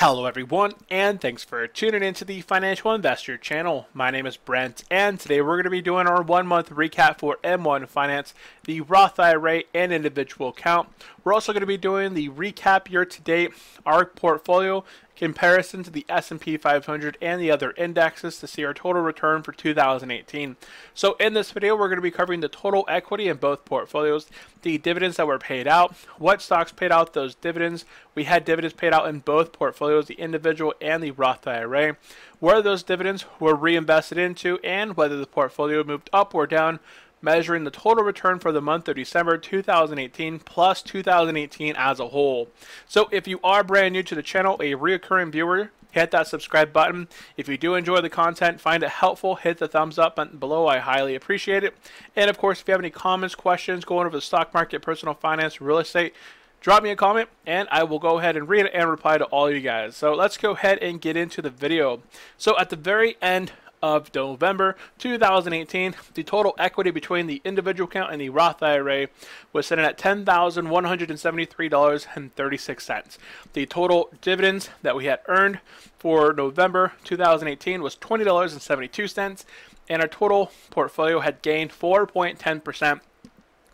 Hello everyone, and thanks for tuning into the Financial Investor channel. My name is Brent, and today we're going to be doing our 1 month recap for M1 Finance, the Roth IRA, and individual account. We're also going to be doing the recap year to date, our portfolio comparison to the S&P 500 and the other indexes to see our total return for 2018. So in this video, we're going to be covering the total equity in both portfolios, the dividends that were paid out, what stocks paid out those dividends. We had dividends paid out in both portfolios, the individual and the Roth IRA, where those dividends were reinvested into, and whether the portfolio moved up or down, measuring the total return for the month of December 2018 plus 2018 as a whole. So if you are brand new to the channel, a recurring viewer, hit that subscribe button. If you do enjoy the content, find it helpful, hit the thumbs up button below. I highly appreciate it. And of course, if you have any comments, questions going over the stock market, personal finance, real estate, drop me a comment and I will go ahead and read it and reply to all you guys. So let's go ahead and get into the video. So at the very end of November 2018, the total equity between the individual account and the Roth IRA was sitting at $10,173.36. The total dividends that we had earned for November 2018 was $20.72, and our total portfolio had gained 4.10%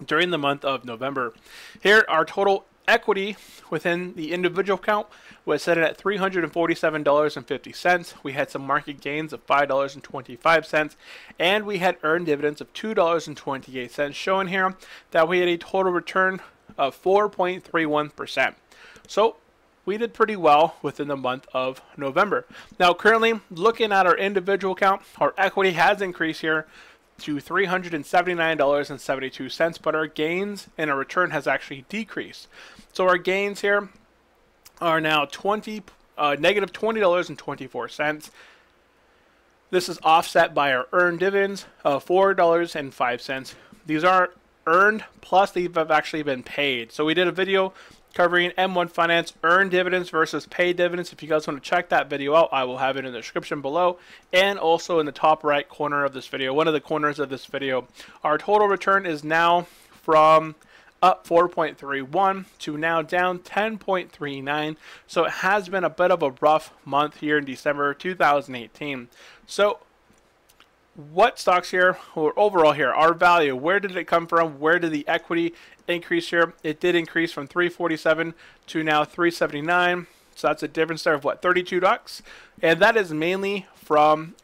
during the month of November. Here, our total equity within the individual account was set at $347.50. We had some market gains of $5.25, and we had earned dividends of $2.28, showing here that we had a total return of 4.31%. So we did pretty well within the month of November. Now, currently, looking at our individual account, our equity has increased here to $379.72, but our gains and our return has actually decreased. So our gains here are now negative $20.24. This is offset by our earned dividends of $4.05. These are earned plus these have actually been paid. So we did a video covering M1 Finance earned dividends versus paid dividends. If you guys want to check that video out, I will have it in the description below and also in the top right corner of this video, one of the corners of this video. Our total return is now from up 4.31 to now down 10.39. So it has been a bit of a rough month here in December 2018. So what stocks here, or overall here, our value, where did it come from? Where did the equity increase here? It did increase from 347 to now 379. So that's a difference there of what, $32? And that is mainly from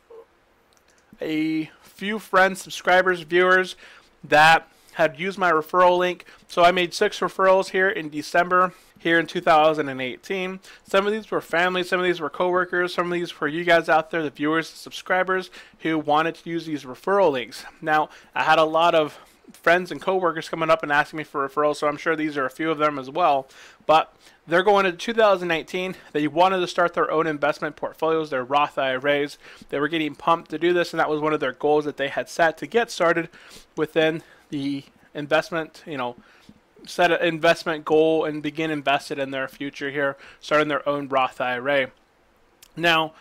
a few friends, subscribers, viewers that had used my referral link. So I made 6 referrals here in December here in 2018. Some of these were family, some of these were coworkers, some of these were you guys out there, the viewers, the subscribers who wanted to use these referral links. Now, I had a lot of friends and coworkers coming up and asking me for referrals, so I'm sure these are a few of them as well. But they're going into 2019. They wanted to start their own investment portfolios, their Roth IRAs. They were getting pumped to do this, and that was one of their goals that they had set to get started within the investment, set an investment goal and begin invested in their future here, starting their own Roth IRA. Now,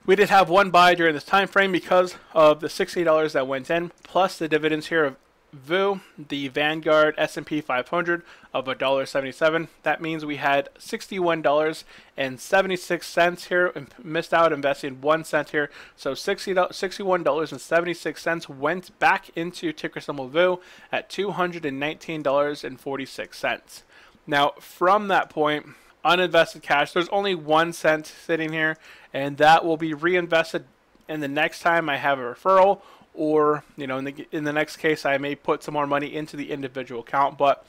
we did have one buy during this time frame because of the $60 that went in, plus the dividends here of VU, the Vanguard S&P 500 of $1.77. That means we had $61.76 here and missed out investing 1 cent here. So $61.76 went back into ticker symbol VU at $219.46. Now, from that point, uninvested cash, there's only 1 cent sitting here, and that will be reinvested in the next time I have a referral, or in the next case I may put some more money into the individual account. But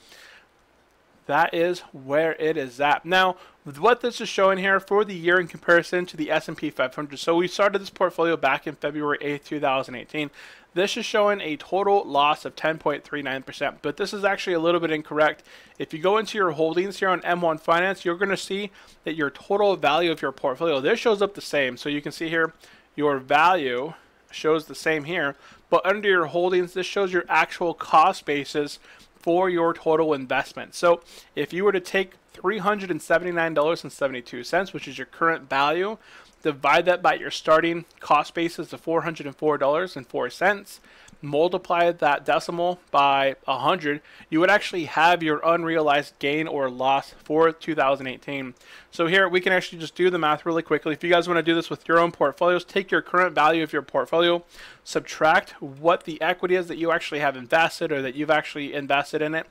that is where it is at. Now, what this is showing here for the year in comparison to the S&P 500. So we started this portfolio back in February 8th, 2018. This is showing a total loss of 10.39%, but this is actually a little bit incorrect. If you go into your holdings here on M1 Finance, you're going to see that your total value of your portfolio, this shows up the same. So you can see here your value shows the same here, but under your holdings, this shows your actual cost basis for your total investment. So if you were to take $379.72, which is your current value, divide that by your starting cost basis of $404.04, multiply that decimal by 100, you would actually have your unrealized gain or loss for 2018. So here we can actually just do the math really quickly. If you guys want to do this with your own portfolios, take your current value of your portfolio, subtract what the equity is that you actually have invested or that you've actually invested in it,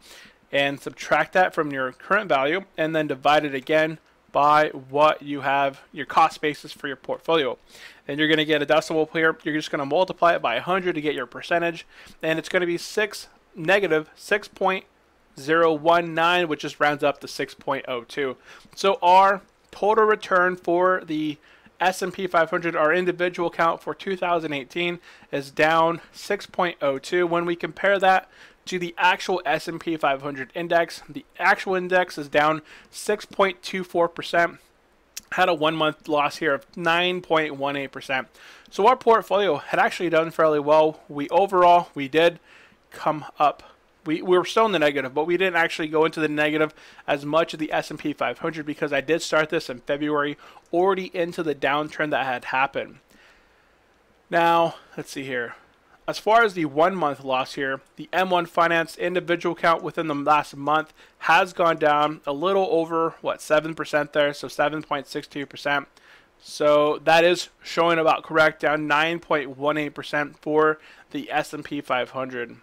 and subtract that from your current value, and then divide it again by what you have, your cost basis for your portfolio. And you're going to get a decimal here. You're just going to multiply it by 100 to get your percentage, and it's going to be negative 6.019, which just rounds up to 6.02. So our total return for the S&P 500, our individual count for 2018, is down 6.02. When we compare that to the actual S&P 500 index, the actual index is down 6.24%. Had a 1 month loss here of 9.18%. So our portfolio had actually done fairly well. We did come up. We were still in the negative, but we didn't actually go into the negative as much as the S&P 500 because I did start this in February, already into the downtrend that had happened. Now, let's see here. As far as the 1 month loss here, the M1 Finance individual count within the last month has gone down a little over, 7% there, so 7.62%. So that is showing about correct, down 9.18% for the S&P 500.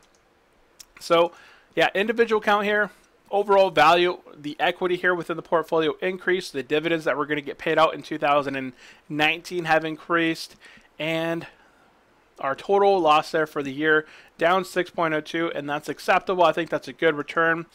So yeah, individual count here, overall value, the equity here within the portfolio increased, the dividends that were going to get paid out in 2019 have increased, and our total loss there for the year down 6.02, and that's acceptable. I think that's a good return,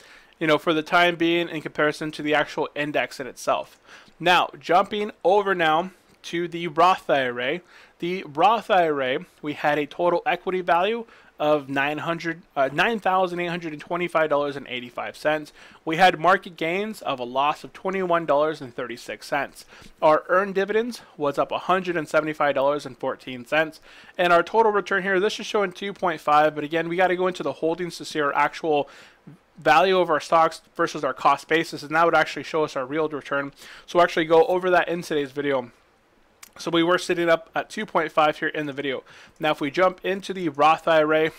for the time being in comparison to the actual index in itself. Now, jumping over now to the Roth IRA. The Roth IRA, we had a total equity value of $9,825.85. We had market gains of a loss of $21.36. Our earned dividends was up $175.14. And our total return here, this is showing 2.5, but again, we got to go into the holdings to see our actual value of our stocks versus our cost basis, and that would actually show us our real return. So we'll actually go over that in today's video. So we were sitting up at 2.5 here in the video. Now if we jump into the Roth IRA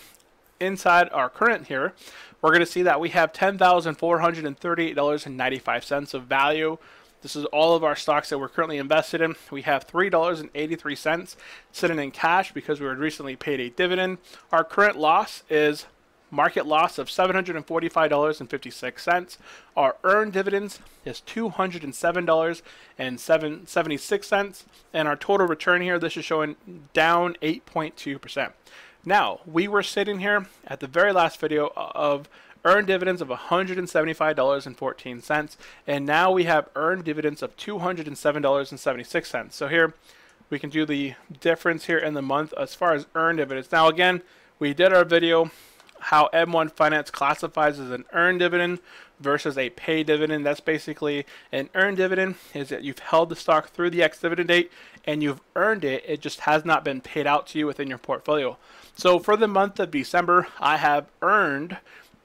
inside our current here, we're going to see that we have $10,438.95 of value. This is all of our stocks that we're currently invested in. We have $3.83 sitting in cash because we were recently paid a dividend. Our current loss is market loss of $745.56. Our earned dividends is $207.76, and our total return here, this is showing down 8.2%. Now, we were sitting here at the very last video of earned dividends of $175.14, and now we have earned dividends of $207.76. So here we can do the difference here in the month as far as earned dividends. Now again, we did our video how M1 Finance classifies as an earned dividend versus a paid dividend. That's basically an earned dividend is that you've held the stock through the ex-dividend date and you've earned it. It just has not been paid out to you within your portfolio. So for the month of December, I have earned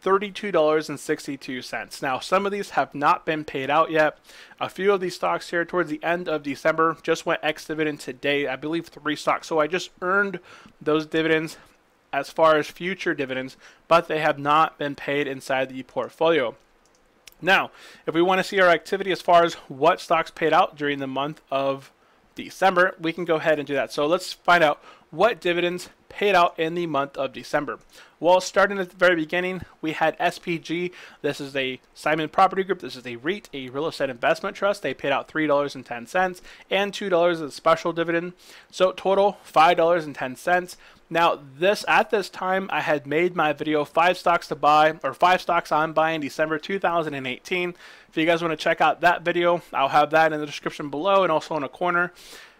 $32.62. Now, some of these have not been paid out yet. A few of these stocks here towards the end of December just went ex-dividend today. I believe 3 stocks. So I just earned those dividends as far as future dividends, but they have not been paid inside the portfolio. Now, if we want to see our activity as far as what stocks paid out during the month of December, we can go ahead and do that. So let's find out what dividends paid out in the month of December. Well, starting at the very beginning, we had SPG. This is a Simon Property Group. This is a REIT, a real estate investment trust. They paid out $3.10 and $2 as a special dividend. So total $5.10. Now, at this time, I had made my video 5 stocks to buy, or 5 stocks I'm buying December 2018. If you guys want to check out that video, I'll have that in the description below and also in a corner.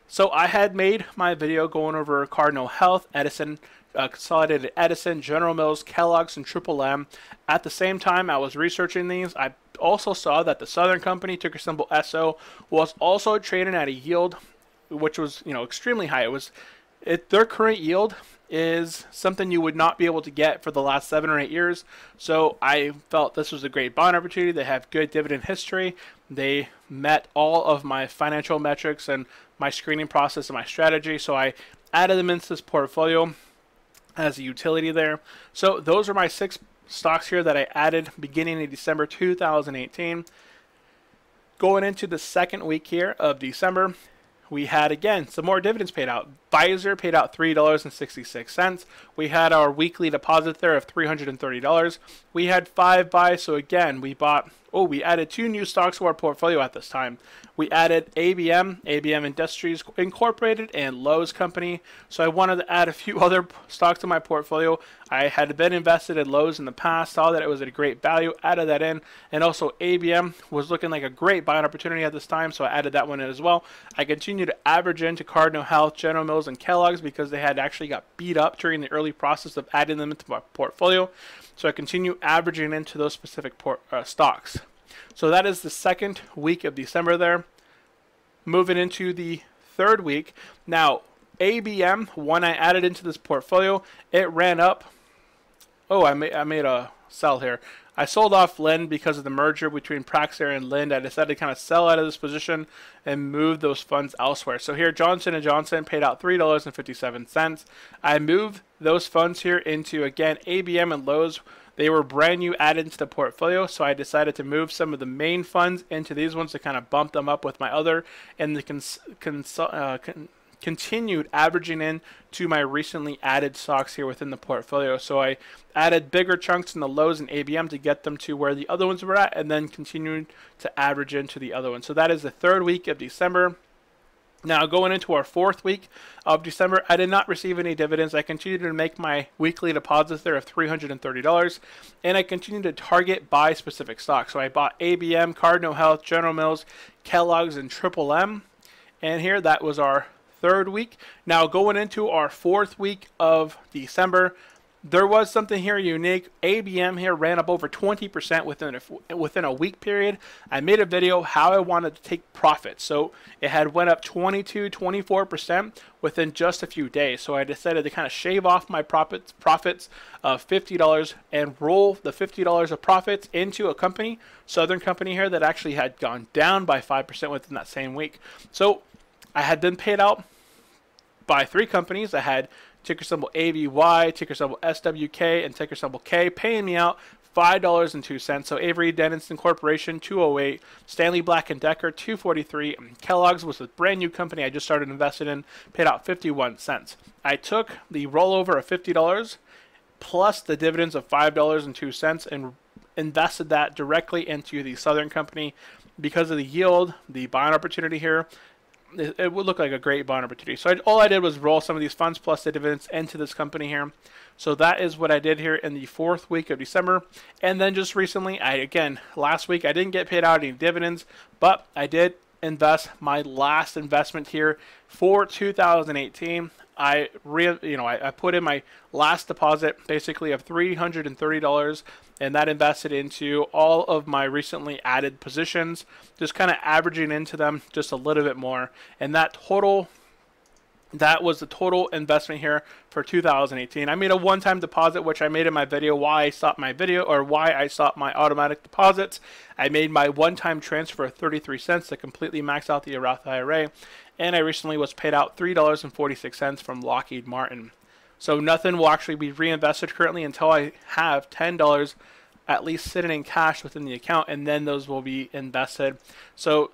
So I had made my video going over Cardinal Health, Edison, Consolidated Edison, General Mills, Kellogg's, and Triple M. At the same time I was researching these, I also saw that the Southern Company, ticker symbol SO, was also trading at a yield which was extremely high. Their current yield is something you would not be able to get for the last 7 or 8 years. So I felt this was a great bond opportunity. They have good dividend history. They met all of my financial metrics and my screening process and my strategy. So I added them into this portfolio. as a utility there. So those are my 6 stocks here that I added beginning in December 2018. Going into the second week here of December, we had again some more dividends paid out. Pfizer paid out $3.66. We had our weekly deposit there of $330. We had 5 buys, so again we added 2 new stocks to our portfolio at this time. We added ABM Industries Incorporated, and Lowe's Company. So I wanted to add a few other stocks to my portfolio. I had been invested in Lowe's in the past, saw that it was at a great value, added that in, and also ABM was looking like a great buying opportunity at this time, so I added that one in as well. I continued to average into Cardinal Health, General Mills, and Kellogg's because they had actually got beat up during the early process of adding them into my portfolio. So I continue averaging into those specific stocks. So that is the second week of December there. Moving into the third week. Now, ABM, when I added into this portfolio, it ran up. Oh, I made a sell here. I sold off Lind because of the merger between Praxair and Lind. I decided to kind of sell out of this position and move those funds elsewhere. So here, Johnson & Johnson paid out $3.57. I moved those funds here into, again, ABM and Lowe's. They were brand new added into the portfolio, so I decided to move some of the main funds into these ones to kind of bump them up with my other, and the continued averaging in to my recently added stocks here within the portfolio. So I added bigger chunks in the Lowe's and ABM to get them to where the other ones were at, and then continued to average into the other ones. So that is the third week of December. Now, going into our fourth week of December, I did not receive any dividends. I continued to make my weekly deposits there of $330, and I continued to target buy specific stocks. So I bought ABM, Cardinal Health, General Mills, Kellogg's, and Triple M. And here, that was our third week. Now, going into our fourth week of December, there was something here unique. ABM here ran up over 20% within a week period. I made a video how I wanted to take profits. So it had went up 24% within just a few days. So I decided to kind of shave off my profits of $50 and roll the $50 of profits into a company, Southern Company here, that actually had gone down by 5% within that same week. So I had been paid out by 3 companies. I had ticker symbol AVY, ticker symbol SWK, and ticker symbol K, paying me out $5.02. So Avery Dennison Corporation, 208, Stanley Black & Decker, 243, and Kellogg's was a brand new company I just started investing in, paid out 51 cents. I took the rollover of $50 plus the dividends of $5.02 and invested that directly into the Southern Company because of the yield, the buying opportunity here. It would look like a great buying opportunity. So all I did was roll some of these funds plus the dividends into this company here. So that is what I did here in the fourth week of December. And then just recently, last week I didn't get paid out any dividends, but I did invest my last investment here for 2018. I put in my last deposit basically of $330, and that invested into all of my recently added positions, just kind of averaging into them just a little bit more. And that was the total investment here for 2018. I made a one-time deposit, which I made in my video why I stopped my automatic deposits. I made my one-time transfer of 33 cents to completely max out the Roth IRA, and I recently was paid out $3.46 from Lockheed Martin. So nothing will actually be reinvested currently until I have $10 at least sitting in cash within the account, and then those will be invested. So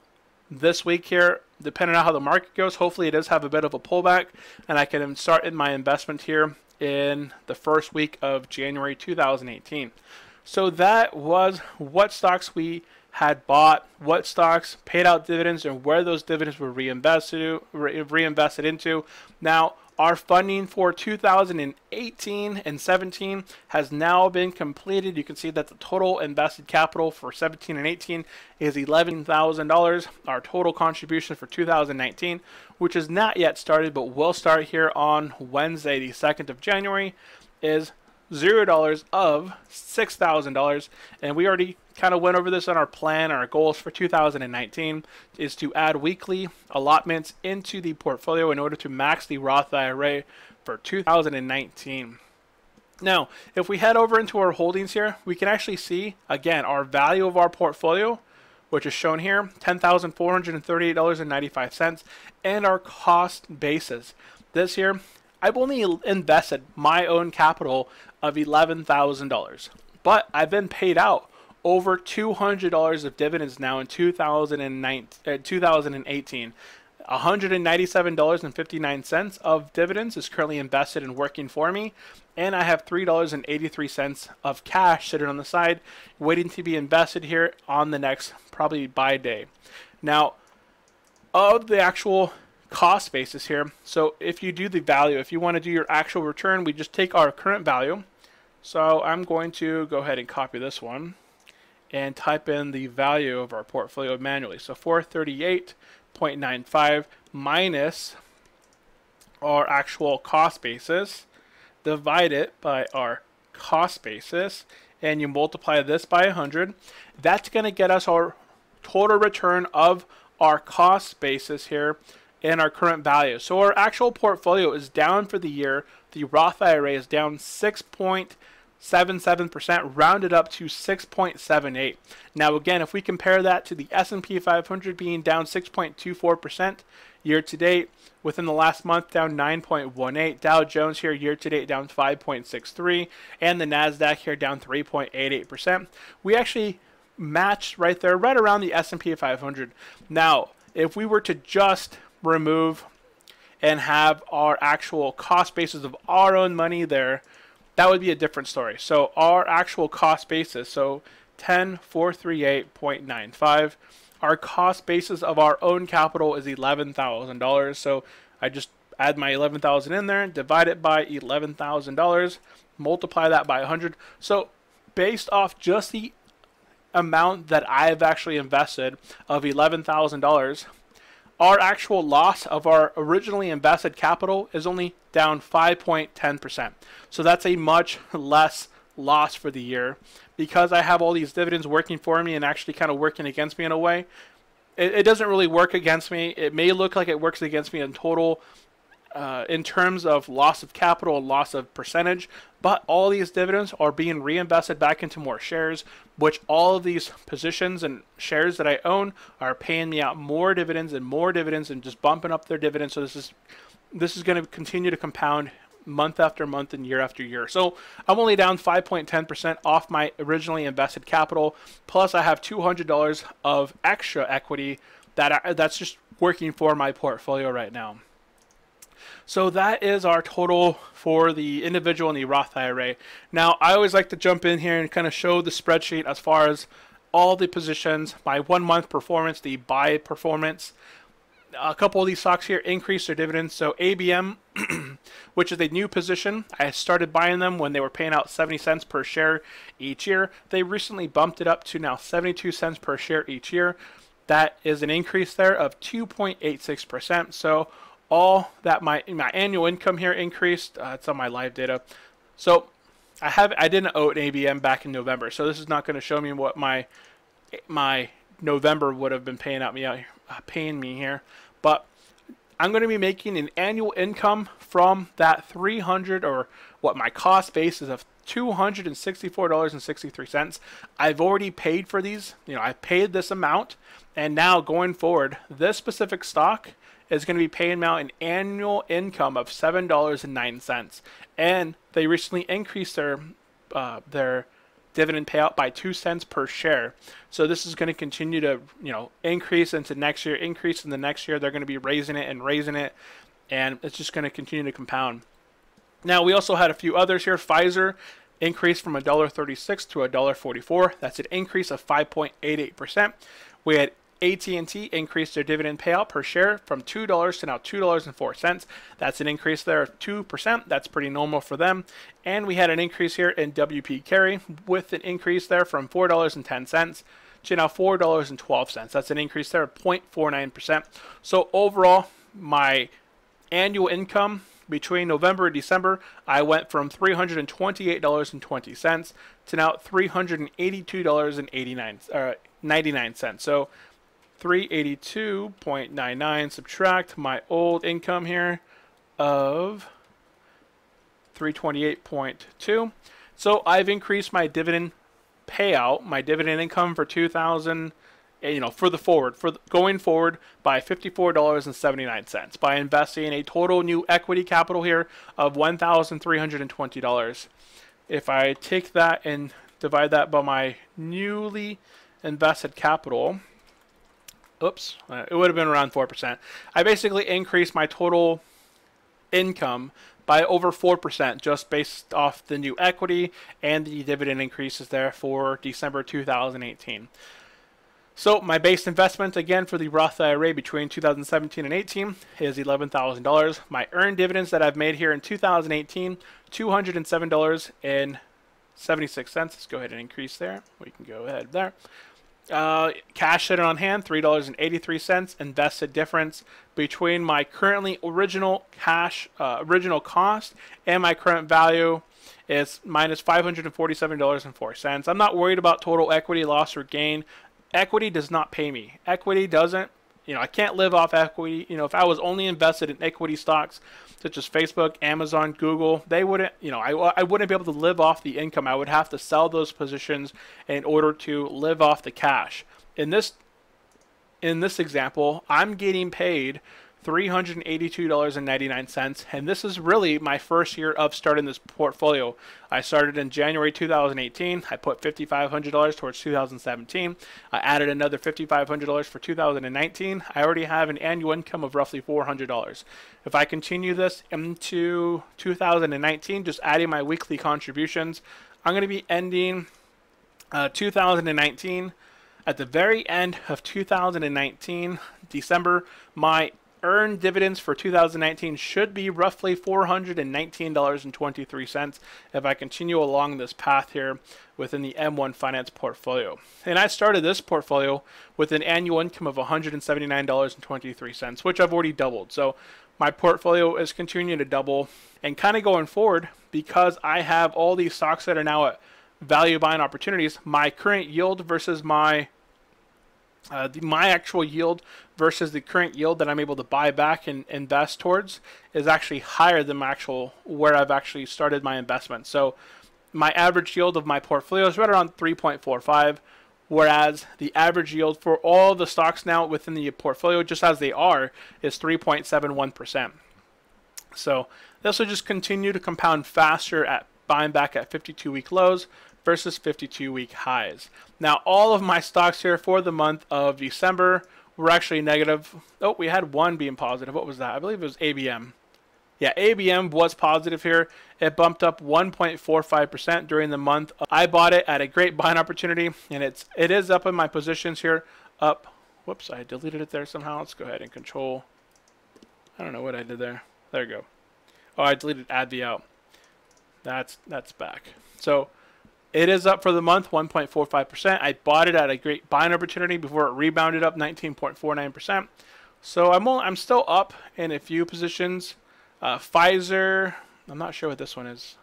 this week here, depending on how the market goes, hopefully it does have a bit of a pullback, and I can start in my investment here in the first week of January 2018. So that was what stocks we had bought, what stocks paid out dividends, and where those dividends were reinvested into. Now, our funding for 2018 and 17 has now been completed. You can see that the total invested capital for 17 and 18 is $11,000. Our total contribution for 2019, which is not yet started but will start here on Wednesday, the 2nd of January, is $0 of $6,000, and we already kind of went over this on our plan. Our goals for 2019 is to add weekly allotments into the portfolio in order to max the Roth IRA for 2019. Now, if we head over into our holdings here, we can actually see, again, our value of our portfolio, which is shown here, $10,438.95, and our cost basis. This here, I've only invested my own capital of $11,000, but I've been paid out over $200 of dividends now in 2018. $197.59 of dividends is currently invested and working for me, and I have $3.83 of cash sitting on the side waiting to be invested here on the next probably buy day. Now, of the actual cost basis here, so if you do the value, if you want to do your actual return, we just take our current value. So I'm going to go ahead and copy this one and type in the value of our portfolio manually. So 438.95 minus our actual cost basis, divide it by our cost basis, and you multiply this by 100. That's going to get us our total return of our cost basis here and our current value. So our actual portfolio is down for the year. The Roth IRA is down 6.77%, rounded up to 6.78. Now again, if we compare that to the S&P 500 being down 6.24% year to date, within the last month down 9.18, Dow Jones here year to date down 5.63, and the Nasdaq here down 3.88%. We actually matched right there, right around the S&P 500. Now, if we were to just remove and have our actual cost basis of our own money there, that would be a different story. So our actual cost basis, so 10,438.95. Our cost basis of our own capital is $11,000. So I just add my $11,000 in there, divide it by $11,000, multiply that by 100. So based off just the amount that I've actually invested of $11,000, our actual loss of our originally invested capital is only down 5.10%. So that's a much less loss for the year because I have all these dividends working for me and actually kind of working against me in a way. It doesn't really work against me. It may look like it works against me in total in terms of loss of capital and loss of percentage, but all these dividends are being reinvested back into more shares, which all of these positions and shares that I own are paying me out more dividends and just bumping up their dividends. So this is going to continue to compound month after month and year after year. So I'm only down 5.10% off my originally invested capital, plus I have $200 of extra equity that's just working for my portfolio right now. So that is our total for the individual and the Roth IRA. Now, I always like to jump in here and kind of show the spreadsheet as far as all the positions, my 1 month performance, the buy performance. A couple of these stocks here increased their dividends. So ABM, which is a new position, I started buying them when they were paying out 70 cents per share each year. They recently bumped it up to now 72 cents per share each year. That is an increase there of 2.86%. So all that my annual income here increased. It's on my live data. So I didn't owe an ABM back in November, so this is not going to show me what my November would have been paying me here. But I'm going to be making an annual income from that 300, or what my cost base is, of $264.63. I've already paid for these. I paid this amount, and now going forward, this specific stock is going to be paying out an annual income of $7.09, and they recently increased their dividend payout by 2 cents per share. So this is going to continue to increase into next year, increase in the next year. They're going to be raising it, and it's just going to continue to compound. Now we also had a few others here. Pfizer increased from $1.36 to $1.44. That's an increase of 5.88%. We had AT&T increased their dividend payout per share from $2 to now $2.04. That's an increase there of 2%. That's pretty normal for them. And we had an increase here in WP Carey with an increase there from $4.10 to now $4.12. That's an increase there of 0.49%. So overall, my annual income between November and December, I went from $328.20 to now $382.99. So 382.99 subtract my old income here of 328.2. So I've increased my dividend payout, my dividend income for 2018 for the going forward by $54.79 by investing a total new equity capital here of $1,320. If I take that and divide that by my newly invested capital, oops, it would have been around 4%. I basically increased my total income by over 4% just based off the new equity and the dividend increases there for December 2018. So my base investment, again, for the Roth IRA between 2017 and 18 is $11,000. My earned dividends that I've made here in 2018, $207.76. Let's go ahead and increase there. We can go ahead there. Cash sitting on hand, $3.83. Invested difference between my currently original cost and my current value is minus $547.04. I'm not worried about total equity loss or gain. Equity does not pay me. Equity doesn't, I can't live off equity. If I was only invested in equity stocks such as Facebook, Amazon, Google, they wouldn't, I wouldn't be able to live off the income. I would have to sell those positions in order to live off the cash. In this example, I'm getting paid $382.99, and this is really my first year of starting this portfolio. I started in January 2018. I put $5,500 towards 2017. I added another $5,500 for 2019. I already have an annual income of roughly $400. If I continue this into 2019, just adding my weekly contributions, I'm going to be ending 2019. At the very end of 2019, December, my earned dividends for 2019 should be roughly $419.23 if I continue along this path here within the M1 Finance portfolio. And I started this portfolio with an annual income of $179.23, which I've already doubled. So my portfolio is continuing to double, and kind of going forward, because I have all these stocks that are now at value buying opportunities, my current yield versus my actual yield versus the current yield that I'm able to buy back and invest towards is actually higher than my where I've actually started my investment. So my average yield of my portfolio is right around 3.45, whereas the average yield for all the stocks now within the portfolio, just as they are, is 3.71%. So this will just continue to compound faster at buying back at 52-week lows versus 52-week highs. Now, all of my stocks here for the month of December were actually negative. Oh, we had one being positive. What was that? I believe it was ABM. Yeah, ABM was positive here. It bumped up 1.45% during the month. I bought it at a great buying opportunity, and it is up in my positions here. Up. Whoops, I deleted it there somehow. Let's go ahead and control. I don't know what I did there. There we go. Oh, I deleted ADV out. That's back. So it is up for the month, 1.45%. I bought it at a great buying opportunity before it rebounded up 19.49%. So I'm still up in a few positions. Pfizer, I'm not sure what this one is.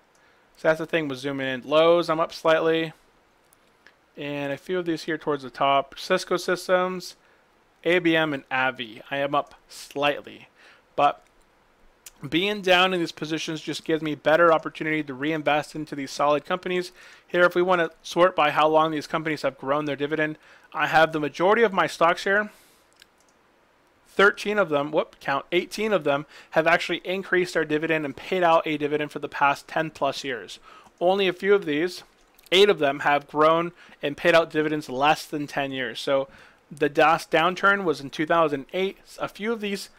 So that's the thing with zooming in. Lowe's, I'm up slightly. And a few of these here towards the top. Cisco Systems, ABM, and AVI. I am up slightly. But being down in these positions just gives me better opportunity to reinvest into these solid companies. Here, if we want to sort by how long these companies have grown their dividend, I have the majority of my stocks here. 18 of them have actually increased their dividend and paid out a dividend for the past 10 plus years. Only a few of these, 8 of them, have grown and paid out dividends less than 10 years. So the last downturn was in 2008. A few of these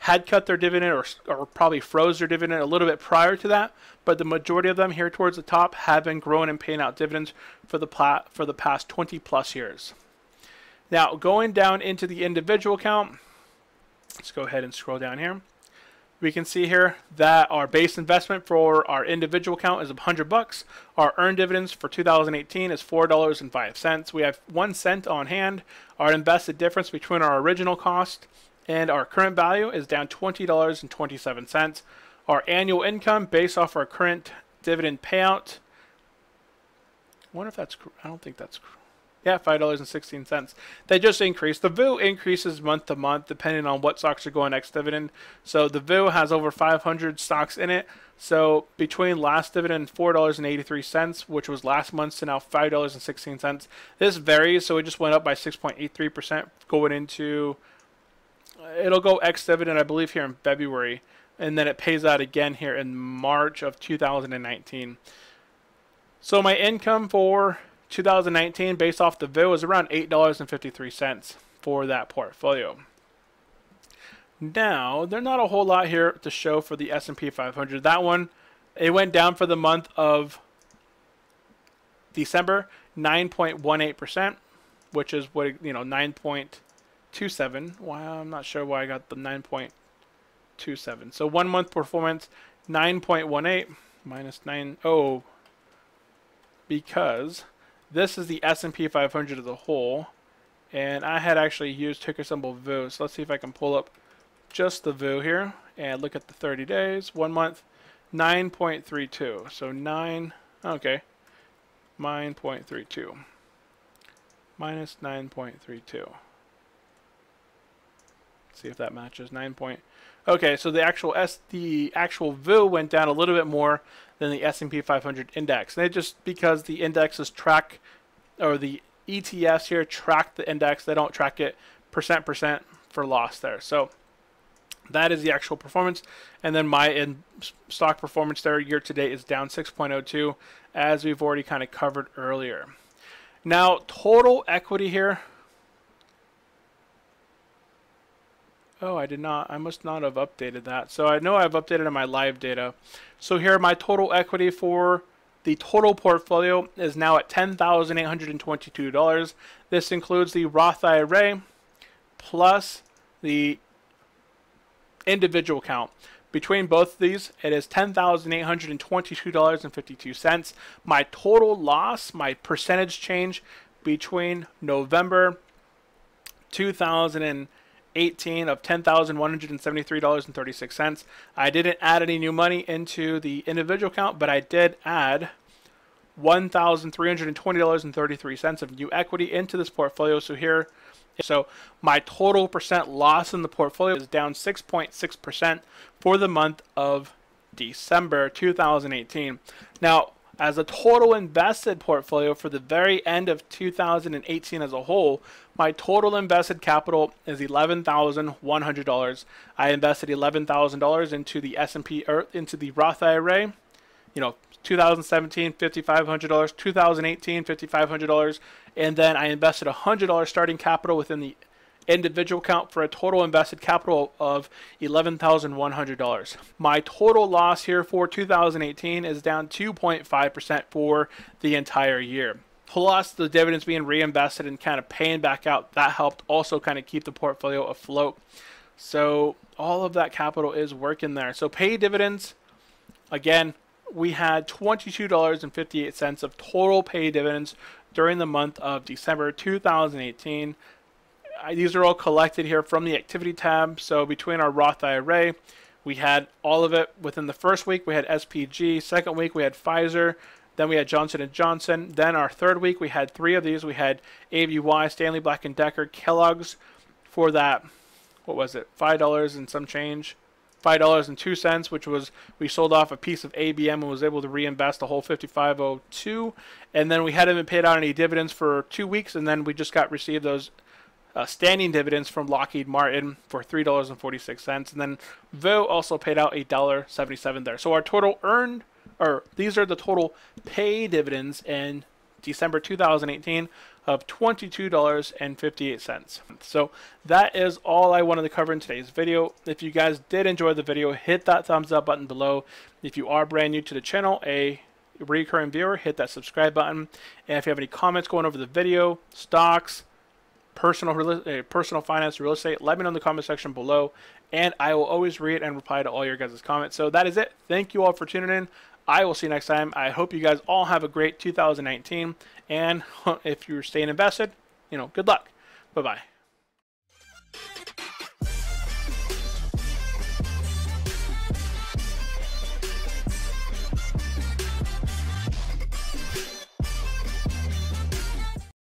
had cut their dividend or probably froze their dividend a little bit prior to that, but the majority of them here towards the top have been growing and paying out dividends for the past 20 plus years. Now, going down into the individual account, let's go ahead and scroll down here. We can see here that our base investment for our individual account is $100. Our earned dividends for 2018 is $4.05. We have 1 cent on hand. Our invested difference between our original cost and our current value is down $20.27. Our annual income based off our current dividend payout. I wonder if that's, I don't think that's, Yeah, $5.16. They just increased. The VU increases month to month depending on what stocks are going ex-dividend. So the VU has over 500 stocks in it. So between last dividend $4.83, which was last month's, to now $5.16. This varies, so it just went up by 6.83% going into, it'll go ex-dividend, I believe, here in February. And then it pays out again here in March of 2019. So my income for 2019 based off the VU is around $8.53 for that portfolio. Now, there's not a whole lot here to show for the S&P 500. That one, it went down for the month of December, 9.18%, which is what, 9.27. Wow, I'm not sure why I got the 9.27. So 1 month performance, 9.18 minus 9. Oh, because this is the S&P 500 as a whole, and I had actually used ticker symbol VU. So let's see if I can pull up just the VU here and look at the 30 days, 1 month, 9.32. So 9.32 minus 9.32. See if that matches 9. Okay, so the actual VU went down a little bit more than the S&P 500 index. And it just because the indexes track, or the ETFs here track the index, they don't track it percent for loss there. So that is the actual performance. And then my stock performance there year to date is down 6.02, as we've already kind of covered earlier. Now, total equity here. Oh, I did not. I must not have updated that. So I know I've updated in my live data. So here, my total equity for the total portfolio is now at $10,822. This includes the Roth IRA plus the individual count. Between both of these, it is $10,822.52. My total loss, my percentage change between November 2018 of $10,173.36. I didn't add any new money into the individual count, but I did add $1,320.33 of new equity into this portfolio. So my total percent loss in the portfolio is down 6.6% for the month of December 2018. Now, as a total invested portfolio for the very end of 2018 as a whole, my total invested capital is $11,100. I invested $11,000 into the S&P or into the Roth IRA. 2017 $5,500, 2018 $5,500, and then I invested $100 starting capital within the individual count for a total invested capital of $11,100. My total loss here for 2018 is down 2.5% for the entire year. Plus the dividends being reinvested and kind of paying back out, that helped also kind of keep the portfolio afloat. So all of that capital is working there. So pay dividends, again, we had $22.58 of total pay dividends during the month of December 2018. These are all collected here from the activity tab. So between our Roth IRA, we had all of it within the first week. We had SPG. Second week, we had Pfizer. Then we had Johnson & Johnson. Then our third week, we had 3 of these. We had AVY, Stanley Black & Decker, Kellogg's for that, what was it, $5 and some change. $5.02, which was, we sold off a piece of ABM and was able to reinvest the whole $55.02. And then we hadn't been paid out any dividends for 2 weeks, and then we just received those standing dividends from Lockheed Martin for $3.46. And then VU also paid out $1.77 there. So our total earned, or these are the total pay dividends in December 2018 of $22.58. So that is all I wanted to cover in today's video. If you guys did enjoy the video, hit that thumbs up button below. If you are brand new to the channel, a recurring viewer, hit that subscribe button. And if you have any comments going over the video, stocks, personal finance, real estate, let me know in the comment section below, and I will always read and reply to all your guys' comments. So that is it. Thank you all for tuning in. I will see you next time. I hope you guys all have a great 2019, and if you're staying invested, good luck. Bye-bye.